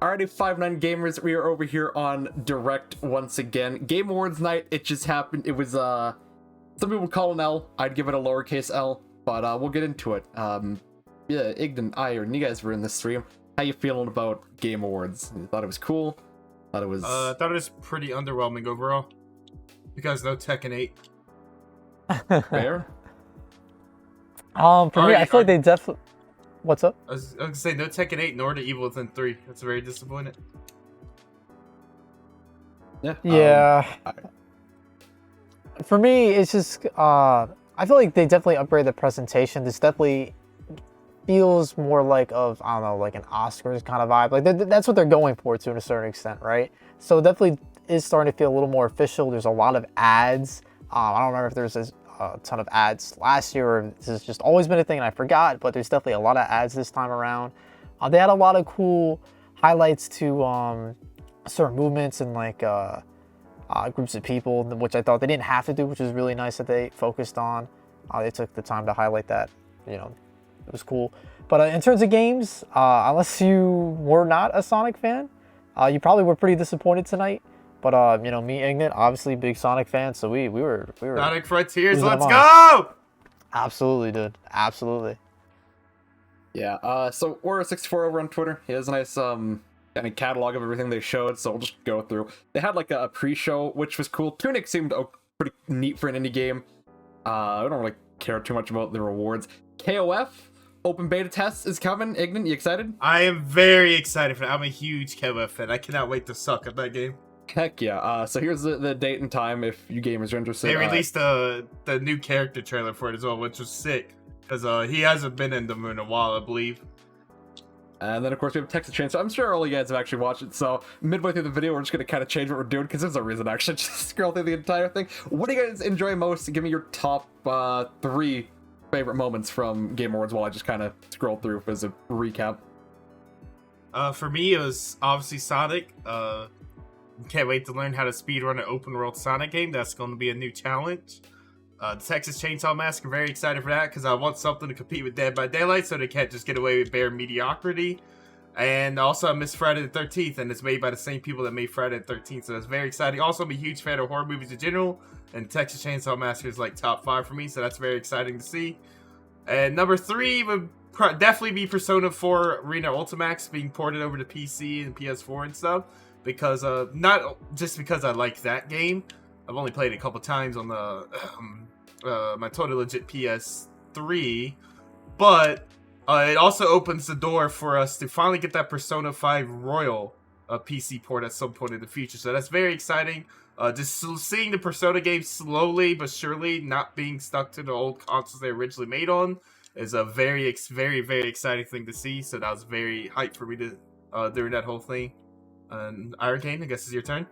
Alrighty, 5-9 gamers, we are over here on Direct once again. Game Awards night, it just happened. It was, some people would call it an L. I'd give it a lowercase L, but we'll get into it. Yeah, Ignant, Iron, you guys were in the stream. How you feeling about Game Awards? You thought it was cool? Thought it was... I thought it was pretty underwhelming overall. Because no Tekken 8. fair? For me, I feel like they definitely... What's up? I was gonna say no Tekken 8 nor the Evil Within 3. That's very disappointing. Yeah. For me, it's just I feel like they definitely upgraded the presentation. This definitely feels more like I don't know, like an Oscars kind of vibe. Like that's what they're going for to a certain extent, right? So it definitely is starting to feel a little more official. There's a lot of ads. I don't remember if there's a ton of ads last year, or this has just always been a thing and I forgot, but there's definitely a lot of ads this time around. They had a lot of cool highlights to certain movements and like groups of people, which I thought they didn't have to do, which is really nice that they focused on. They took the time to highlight that, you know, it was cool. But in terms of games, unless you were not a Sonic fan, you probably were pretty disappointed tonight. But you know, me, Ignant, obviously big Sonic fan, so we were Sonic Frontiers, let's go! Absolutely, dude. Absolutely. Yeah, so Aura64 over on Twitter, he has a nice kind of catalog of everything they showed, so we'll just go through. They had like a pre-show, which was cool. Tunic seemed pretty neat for an indie game. I don't really care too much about the rewards. KOF open beta test is coming. Ignant, you excited? I am very excited for that. I'm a huge KOF fan. I cannot wait to suck at that game. Heck yeah. So here's the date and time if you gamers are interested. They released the new character trailer for it as well, which was sick. Because he hasn't been in the moon in a while, I believe. And then, of course, we have Texas Chainsaw. I'm sure all you guys have actually watched it, so midway through the video, we're just going to kind of change what we're doing, because there's no reason to actually just scroll through the entire thing. What do you guys enjoy most? Give me your top 3 favorite moments from Game Awards while I just kind of scroll through as a recap. For me, it was obviously Sonic. Can't wait to learn how to speedrun an open-world Sonic game. That's going to be a new challenge. The Texas Chainsaw Massacre, very excited for that because I want something to compete with Dead by Daylight so they can't just get away with bare mediocrity. And also I miss Friday the 13th, and it's made by the same people that made Friday the 13th, so that's very exciting. Also, I'm a huge fan of horror movies in general, and Texas Chainsaw Massacre is like top 5 for me, so that's very exciting to see. And number 3 would definitely be Persona 4 Arena Ultimax being ported over to PC and PS4 and stuff. Because not just because I like that game, I've only played it a couple times on the my totally legit PS3, but it also opens the door for us to finally get that Persona 5 Royal PC port at some point in the future. So that's very exciting. Just seeing the Persona games slowly but surely not being stuck to the old consoles they originally made on is a very, very exciting thing to see. So that was very hyped for me to during that whole thing. And Ironcane, I guess it's your turn.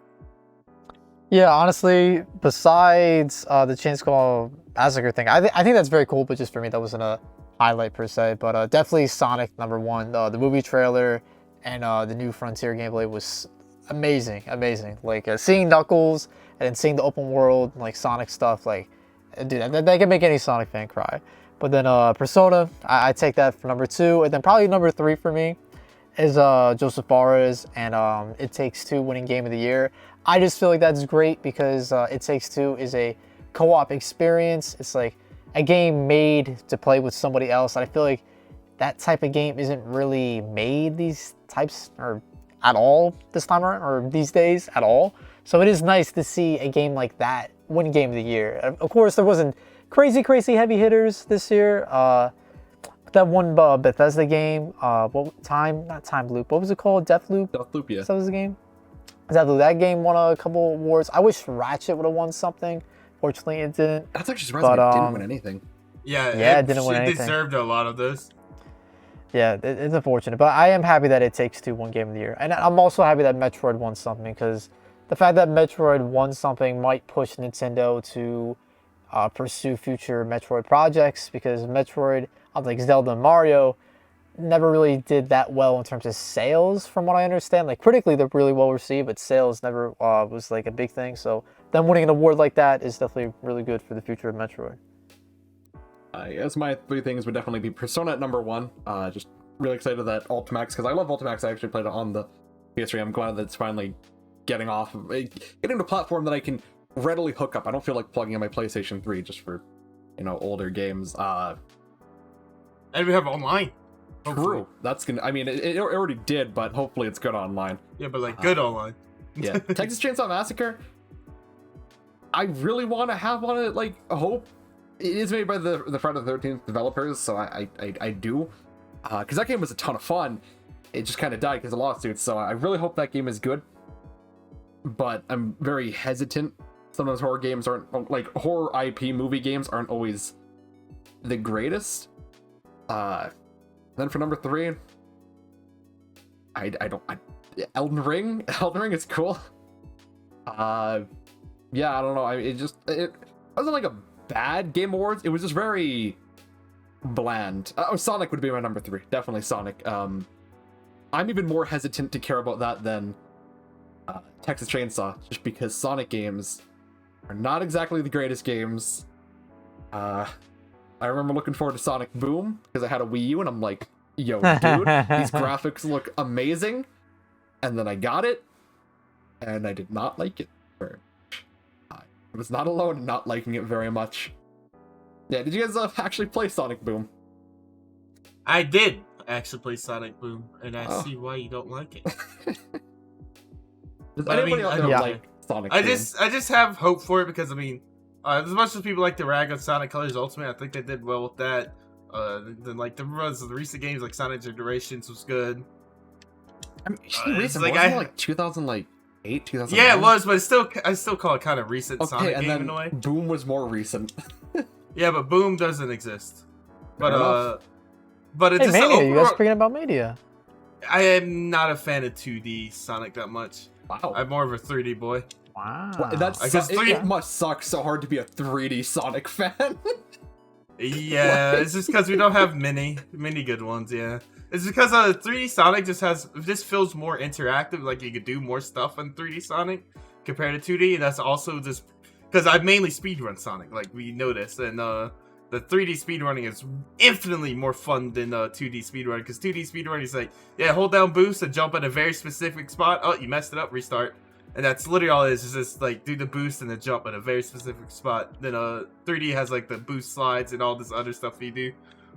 Yeah, honestly, besides the Chainsaw Massacre thing, I think that's very cool, but just for me, that wasn't a highlight per se. But definitely Sonic number 1. The movie trailer and the new Frontier gameplay was amazing. Like seeing Knuckles and then seeing the open world, like Sonic stuff, like, dude, that can make any Sonic fan cry. But then Persona, I take that for number 2, and then probably number 3 for me is Joseph Fares and It Takes Two winning Game of the Year. I just feel like that's great because It Takes Two is a co-op experience. It's like a game made to play with somebody else. And I feel like that type of game isn't really made these types or at all this time around, or these days at all. So it is nice to see a game like that win Game of the Year. Of course, there wasn't crazy heavy hitters this year. That one Bethesda game, not Time Loop, what was it called? Deathloop? Deathloop, yeah. That was the game? Deathloop, that game won a couple awards. I wish Ratchet would have won something. Fortunately, it didn't. That's actually surprising it didn't win anything. Yeah, it didn't win anything. It deserved a lot of this. Yeah, it's unfortunate, but I am happy that It Takes Two won Game of the Year. And I'm also happy that Metroid won something, because the fact that Metroid won something might push Nintendo to pursue future Metroid projects, because Metroid, like Zelda and Mario, never really did that well in terms of sales, from what I understand. Like, critically, they're really well received, but sales never was like a big thing. So them winning an award like that is definitely really good for the future of Metroid. I guess my 3 things would definitely be Persona at number 1. Just really excited that Ultimax, because I love Ultimax. I actually played it on the PS3. I'm glad that it's finally getting a platform that I can readily hook up. I don't feel like plugging in my PlayStation 3 just for, older games. And we have online. Hopefully. True. That's gonna. I mean, it already did, but hopefully it's good online. Yeah, but like good online. Yeah, Texas Chainsaw Massacre. I really want to have on it. Like, hope it is made by the Friday the 13th developers, so I do, because that game was a ton of fun. It just kind of died because of lawsuits. So I really hope that game is good. But I'm very hesitant. Sometimes horror games aren't like horror IP movie games aren't always the greatest. Then for number 3, Elden Ring. Elden Ring is cool. Yeah, I don't know. It wasn't like a bad Game Awards. It was just very bland. Sonic would be my number 3. Definitely Sonic. I'm even more hesitant to care about that than Texas Chainsaw, just because Sonic games are not exactly the greatest games. I remember looking forward to Sonic Boom because I had a Wii U and I'm like, yo, dude, these graphics look amazing. And then I got it and I did not like it very much. I was not alone in not liking it very much. Yeah, did you guys actually play Sonic Boom? I did actually play Sonic Boom, and I see why you don't like it. Does anybody out there like Sonic Boom? I just have hope for it because, I mean, as much as people like to rag on Sonic Colors Ultimate, I think they did well with that. Then like the recent games like Sonic Generations was good. I mean, recent, like, wasn't it like 2008, 2009? Yeah, it was, but I still call it kind of recent Sonic and game then in a way. Boom was more recent. Yeah, but Boom doesn't exist. But it's hey, just Mania, you guys forgetting about Mania? I am not a fan of 2D Sonic that much. Wow. I'm more of a 3D boy. Wow. It must suck so hard to be a 3D Sonic fan. Yeah, it's just because we don't have many good ones. Yeah, it's because 3D Sonic just feels more interactive. Like you could do more stuff in 3D Sonic compared to 2D, and that's also just because I mainly speedrun Sonic. Like we noticed, and the 3D speedrunning is infinitely more fun than 2D speedrunning. Because 2D speedrunning is like, yeah, hold down boost and jump at a very specific spot. Oh, you messed it up, restart. And that's literally all it is just like do the boost and then jump at a very specific spot. Then 3D has like the boost slides and all this other stuff you do.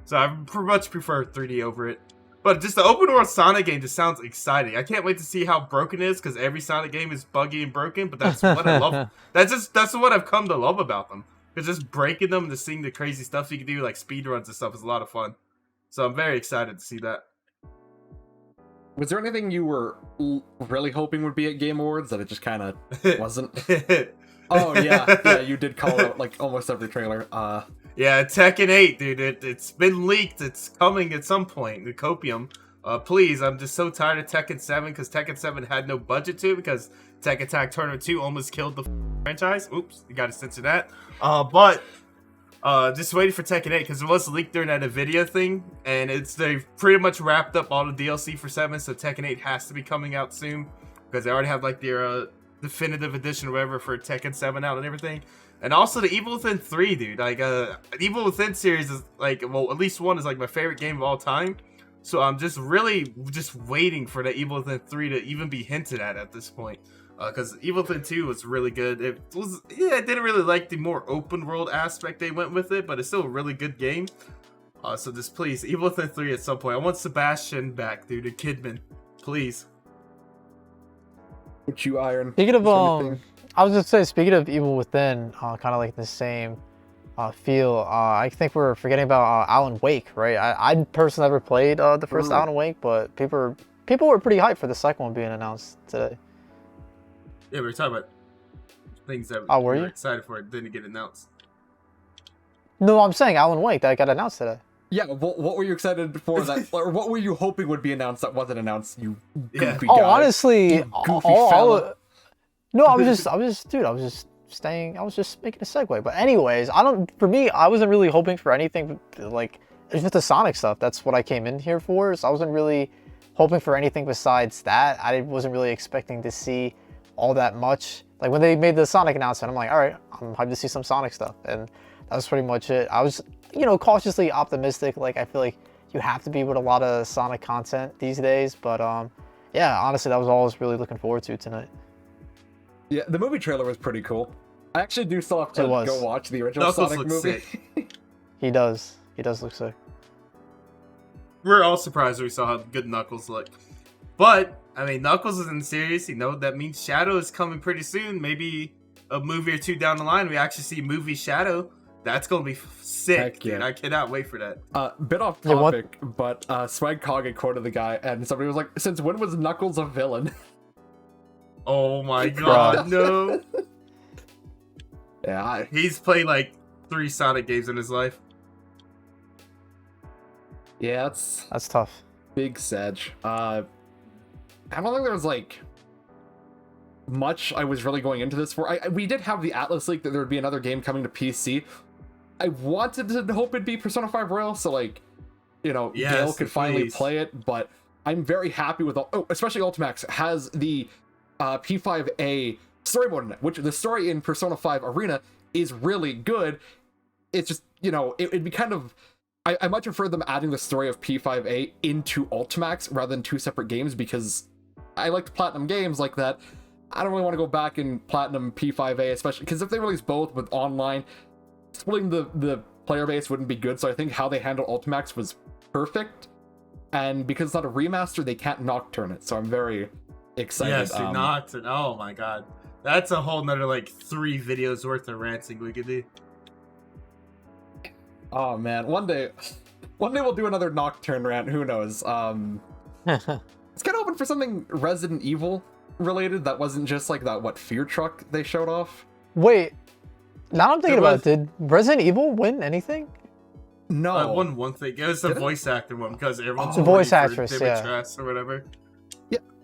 So I much prefer 3D over it. But just the open world Sonic game just sounds exciting. I can't wait to see how broken it is because every Sonic game is buggy and broken. But that's what I love. That's what I've come to love about them. Because just breaking them and just seeing the crazy stuff you can do, like speedruns and stuff, is a lot of fun. So I'm very excited to see that. Was there anything you were really hoping would be at Game Awards that it just kind of wasn't? Oh, yeah, you did call out like almost every trailer. Yeah, Tekken 8, dude, it's been leaked. It's coming at some point, the Copium. Please, I'm just so tired of Tekken 7 because Tekken 7 had no budget to it because Tekken Attack Tournament 2 almost killed the franchise. Oops, you gotta censor that. But just waiting for Tekken 8 because it was leaked during that Nvidia thing, and they've pretty much wrapped up all the DLC for 7, so Tekken 8 has to be coming out soon because they already have like their definitive edition or whatever for Tekken 7 out and everything. And also the Evil Within 3, dude. Like Evil Within series is like, well, at least 1 is like my favorite game of all time. So I'm just waiting for the Evil Within 3 to even be hinted at this point. Because Evil Within 2 was really good. I didn't really like the more open world aspect they went with it, but it's still a really good game. So just please, Evil Within 3 at some point. I want Sebastian back, dude, and Kidman. Please. Would you, Iron? Speaking of, I was just saying, speaking of Evil Within, kind of like the same feel, I think we're forgetting about Alan Wake, right? I personally never played the first Alan Wake, but people were pretty hyped for the second one being announced today. Yeah, we were talking about things that we were excited for. It didn't get announced. No, I'm saying Alan Wake that got announced today. Yeah, what were you excited for that, or what were you hoping would be announced that wasn't announced? You goofy guy. Oh, honestly, no, I was just making a segue. But anyways, for me, I wasn't really hoping for anything like it's just the Sonic stuff. That's what I came in here for. So I wasn't really hoping for anything besides that. I wasn't really expecting to see all that much. Like when they made the Sonic announcement, I'm like, all right, I'm hyped to see some Sonic stuff, and that was pretty much it. I was, cautiously optimistic. Like I feel like you have to be with a lot of Sonic content these days, but yeah, honestly, that was all I was really looking forward to tonight. Yeah, the movie trailer was pretty cool. I actually do still have to It was. go watch the original Knuckles Sonic looks movie. sick. He does look sick. We're all surprised when we saw how good Knuckles look. But, I mean, Knuckles is in the series. You know, that means Shadow is coming pretty soon. Maybe a movie or two down the line, we actually see movie Shadow. That's going to be sick, Heck dude. yeah. I cannot wait for that. Bit off Yeah, what- topic, but Swag Kage quoted the guy, and somebody was like, "Since when was Knuckles a villain?" Oh my god, no. Yeah, He's played like 3 Sonic games in his life. yeah, that's tough. big sedge. I don't think there was like much I was really going into this for. We did have the Atlas leak that there would be another game coming to PC. I wanted to hope it'd be Persona 5 Royal, so like, you know, Yes, Gale could finally please. play it, but I'm very happy with especially Ultimax has the P5A story mode in it, which the story in Persona 5 Arena is really good. It's just, you know, it'd be kind of, I much prefer them adding the story of P5A into Ultimax rather than 2 separate games, because I liked Platinum games like that. I don't really want to go back and Platinum P5A, especially because if they release both with online, splitting the player base wouldn't be good. So I think how they handled Ultimax was perfect, and because it's not a remaster, they can't Nocturne it. So I'm very excited. Yes, dude, Nocturne. Oh my god. That's a whole nother like 3 videos worth of ranting we could do. Oh man, one day we'll do another Nocturne rant. Who knows? It's kind of open for something Resident Evil related that wasn't just like that Fear Truck they showed off. Wait, now I'm thinking It about was- it. Did Resident Evil win anything? No, I won one thing. It was the Did it? voice actor one because everyone's The voice voting for actress, David yeah. Trask or whatever.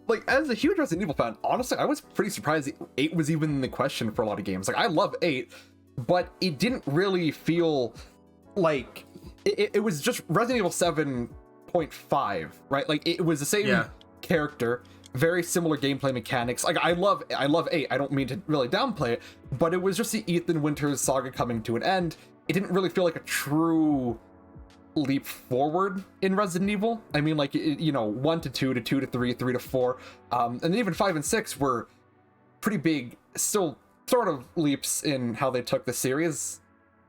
like as a huge Resident Evil fan, honestly, I was pretty surprised 8 was even in the question for a lot of games. Like I love 8, but it didn't really feel like it was just Resident Evil 7.5, right? Like it was the same Yeah. character, very similar gameplay mechanics. Like I love 8. I don't mean to really downplay it, but it was just the Ethan Winters saga coming to an end. It didn't really feel like a true leap forward in Resident Evil. I mean, like, you know, 1 to 2 to 2 to 3, 3 to 4, and then even 5 and 6 were pretty big, still sort of leaps in how they took the series.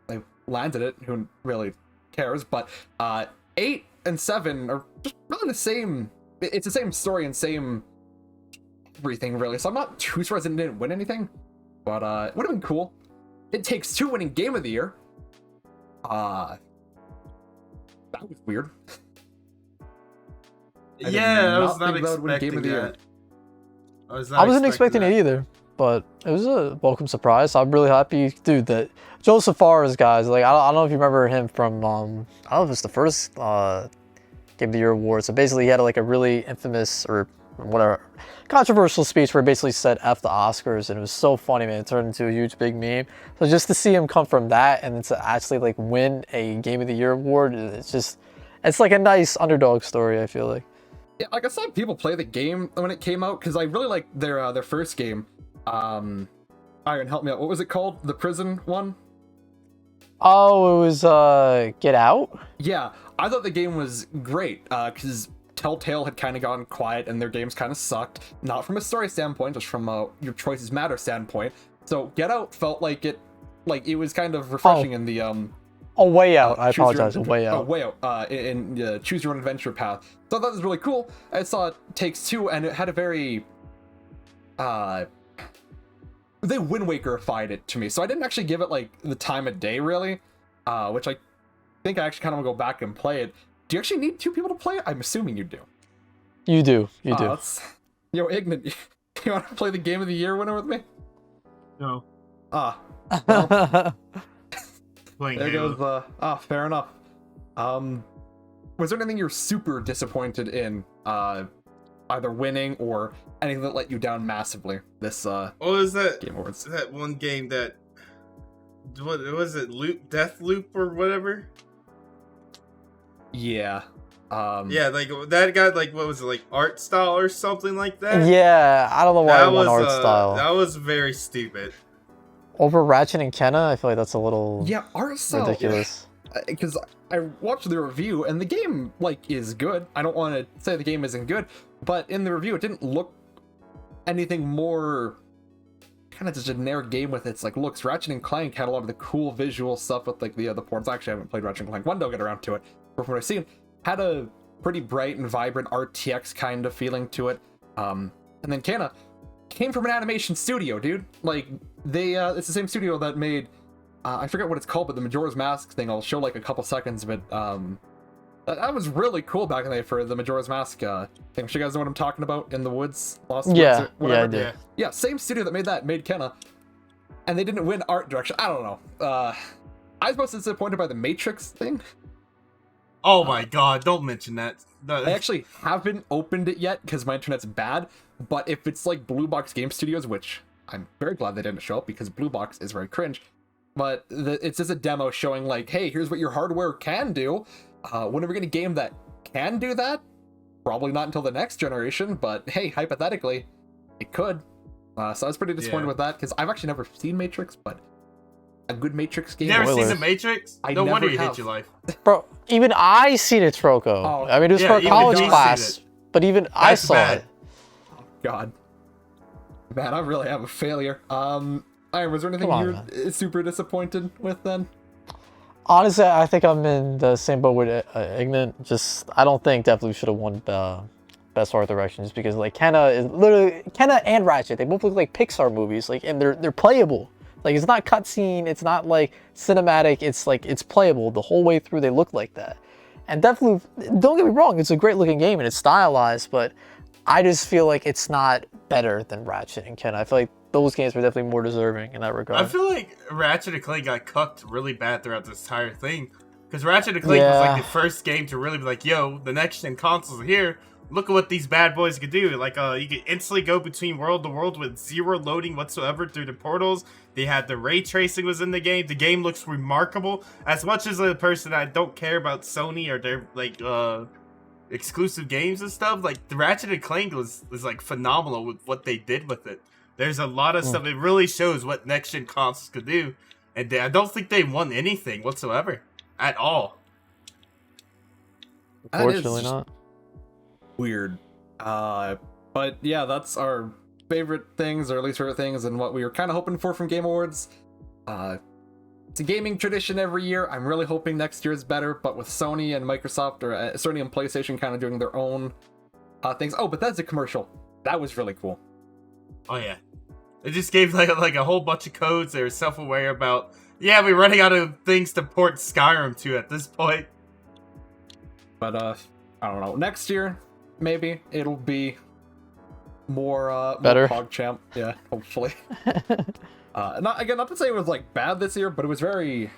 They landed it, who really cares? But 8 and 7 are just really the same. It's the same story and same everything, really. So I'm not too surprised it didn't win anything, but it would have been cool. It Takes Two winning Game of the Year. That was weird. I did Yeah, I was not not think that would win Game expecting of the Year. that. I wasn't expecting it either, but it was a welcome surprise. I'm really happy, dude. That Joseph Fares, guys, like I don't know if you remember him from I don't know if it's the first Game of the Year award. So basically, he had like a really infamous or whatever controversial speech where he basically said "F the Oscars," and it was so funny, man. It turned into a huge big meme. So just to see him come from that and then to actually like win a Game of the Year award, it's like a nice underdog story. I feel like. Yeah, like I saw people play the game when it came out because I really liked their first game. Iron, help me out. What was it called? The prison one? Oh, it was Get Out. Yeah, I thought the game was great because Telltale had kind of gone quiet and their games kind of sucked. Not from a story standpoint, just from your choices matter standpoint. So Get Out felt like it was kind of refreshing in the A Way Out. I Choose Your apologize. A Own- Way Out. A Way Out in Choose Your Own Adventure path. So that was really cool. I saw Takes Two, and it had a very they Wind Waker-ified it to me. So I didn't actually give it like the time of day really, which I think I actually kind of want to go back and play it. Do you actually need 2 people to play it? I'm assuming you do. You do. You do. Yo, Ignant, you want to play the Game of the Year winner with me? No. Playing There Halo. goes fair enough. Was there anything you're super disappointed in, either winning or anything that let you down massively this What was that? Game Awards? That one game that what was it? Death Loop or whatever? Yeah. Yeah, like that got like what was it, like art style or something like that? Yeah, I don't know why I That want was art style. that was very stupid. Over Ratchet and Kenna, I feel like that's a little Yeah, art style. ridiculous. Because I watched the review and the game like is good. I don't want to say the game isn't good, but in the review, it didn't look anything more. Kind of just a generic game with its like looks. Ratchet and Clank had a lot of the cool visual stuff with like the other ports. Actually, I haven't played Ratchet and Clank 1, don't get around to it. But from what I've seen, had a pretty bright and vibrant RTX kind of feeling to it. And then Kana came from an animation studio, dude. Like they, it's the same studio that made, I forget what it's called, but the Majora's Mask thing. I'll show like a couple seconds of it. That was really cool back in the day for the Majora's Mask thing. You guys know what I'm talking about? In the woods, Lost Woods, Yeah, or whatever. yeah, I did. Yeah, same studio that made Kenna, and they didn't win art direction. I don't know. I was most disappointed by the Matrix thing. Oh my god, don't mention that. I actually haven't opened it yet because my internet's bad. But if it's like Blue Box Game Studios, which I'm very glad they didn't show up because Blue Box is very cringe. But it's just a demo showing like, hey, here's what your hardware can do. When are we gonna game that can do that? Probably not until the next generation, but hey, hypothetically, it could. So I was pretty disappointed with that because I've actually never seen Matrix, but a good Matrix game. You never Spoilers. seen the Matrix? I No never wonder you have. hate your life. Bro, even I seen it, Trocho. Oh, I mean, it was yeah, for a even college John's seen class, it. but even I That's saw bad. it. God, man, I really am a failure. Was there anything Come on, you're man. super disappointed with then? Honestly, I think I'm in the same boat with Ignant. Just, I don't think Deathloop should have won Best Art Direction just because, like, Kenna and Ratchet, they both look like Pixar movies, like, and they're playable. Like, it's not cutscene, it's not, like, cinematic, it's, like, it's playable. The whole way through, they look like that. And Deathloop, don't get me wrong, it's a great-looking game and it's stylized, but I just feel like it's not better than Ratchet and Kenna. I feel like those games were definitely more deserving in that regard. I feel like Ratchet and Clank got cucked really bad throughout this entire thing. Because Ratchet and Clank was like the first game to really be like, yo, the next gen consoles are here. Look at what these bad boys could do. Like, you could instantly go between world to world with zero loading whatsoever through the portals. They had the ray tracing was in the game. The game looks remarkable. As much as a person I don't care about Sony or their like exclusive games and stuff, like the Ratchet and Clank was like phenomenal with what they did with it. There's a lot of stuff. It really shows what next gen consoles could do, and I don't think they won anything whatsoever at all. Unfortunately not. Weird. But yeah, that's our favorite things, or at least favorite things, and what we were kind of hoping for from Game Awards. It's a gaming tradition every year. I'm really hoping next year is better, but with Sony and Microsoft, or Sony and PlayStation kind of doing their own things. Oh, but that's a commercial. That was really cool. Oh yeah, it just gave like a whole bunch of codes. They were self-aware about. Yeah, we're running out of things to port Skyrim to at this point. But I don't know. Next year, maybe it'll be more better. More PogChamp. Yeah, hopefully. Not to say it was like bad this year, but it was very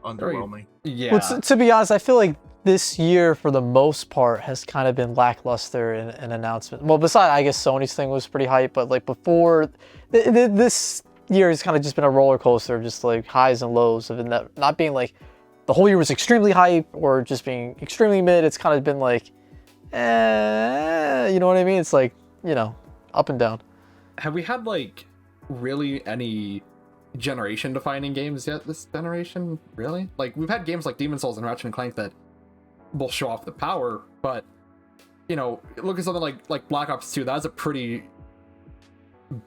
Underwhelming. Yeah. Well, to be honest, I feel like this year, for the most part, has kind of been lackluster in announcement. Well, besides, I guess Sony's thing was pretty hype, but like before, this year has kind of just been a roller coaster of just like highs and lows of it not being like the whole year was extremely hype or just being extremely mid. It's kind of been like, you know what I mean? It's like, you know, up and down. Have we had like really any generation defining games yet this generation? Really? Like we've had games like Demon's Souls and Ratchet and Clank that will show off the power, but you know, look at something like Black Ops 2. That's a pretty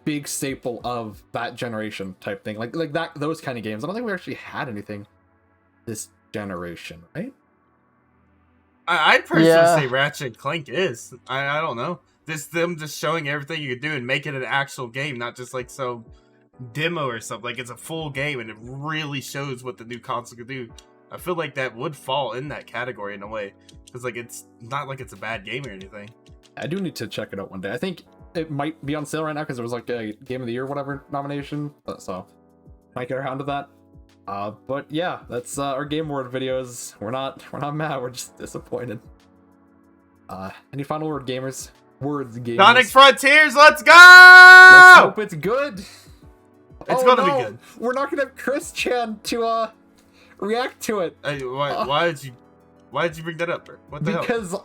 big staple of that generation type thing. Like that, those kind of games. I don't think we actually had anything this generation, right? I'd personally say Ratchet and Clank is. I don't know. Them just showing everything you could do and making it an actual game, not just like some demo or something. Like it's a full game and it really shows what the new console could do. I feel like that would fall in that category in a way, because like it's not like it's a bad game or anything. I do need to check it out one day. I think it might be on sale right now because it was like a Game of the Year or whatever nomination, so might get around to that. But yeah, that's our Game Award videos. We're not mad. We're just disappointed. Any final word, gamers? Words, gamers. Sonic Frontiers, let's go! Let's hope it's good. It's gonna be good. We're not gonna have Chris Chan to react to it. Hey, why did you bring that up, bro? What the hell? Because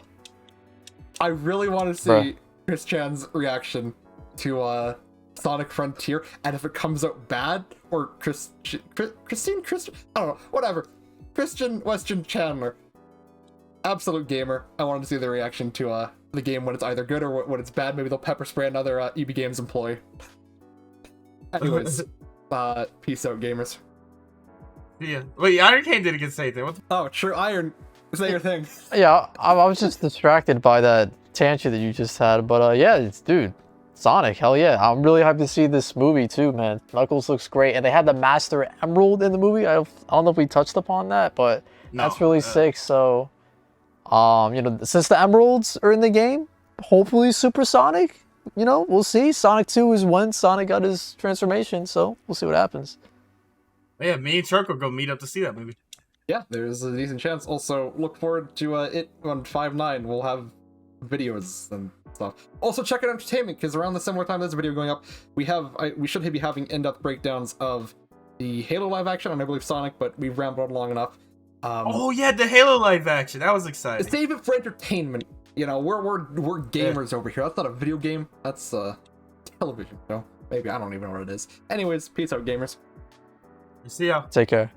I really want to see Chris Chan's reaction to Sonic Frontier, and if it comes out bad, or Christian, I don't know, whatever, Christian Weston Chandler, absolute gamer. I wanted to see the reaction to the game when it's either good or when it's bad. Maybe they'll pepper spray another EB Games employee. Anyways, peace out, gamers. Yeah. Wait, Ironcane didn't get to say anything. What the Oh, sure, Iron. Is that your thing? Yeah, I was just distracted by that tangent that you just had, but yeah, dude, Sonic, hell yeah. I'm really hyped to see this movie too, man. Knuckles looks great, and they had the Master Emerald in the movie. I don't know if we touched upon that, but that's really sick. So, you know, since the Emeralds are in the game, hopefully Super Sonic, you know, we'll see. Sonic 2 is when Sonic got his transformation, so we'll see what happens. Yeah, me and Trocho go meet up to see that movie. Yeah, there's a decent chance. Also, look forward to it on 5/9. We'll have videos and stuff. Also, check out Entertainment, because around the similar time there's a video going up, we should be having in-depth breakdowns of the Halo live action, and I believe Sonic, but we've rambled on long enough. Oh yeah, the Halo live action. That was exciting. Save it for entertainment. You know, we're gamers over here. That's not a video game. That's a television show. Maybe, I don't even know what it is. Anyways, peace out, gamers. See ya. Take care.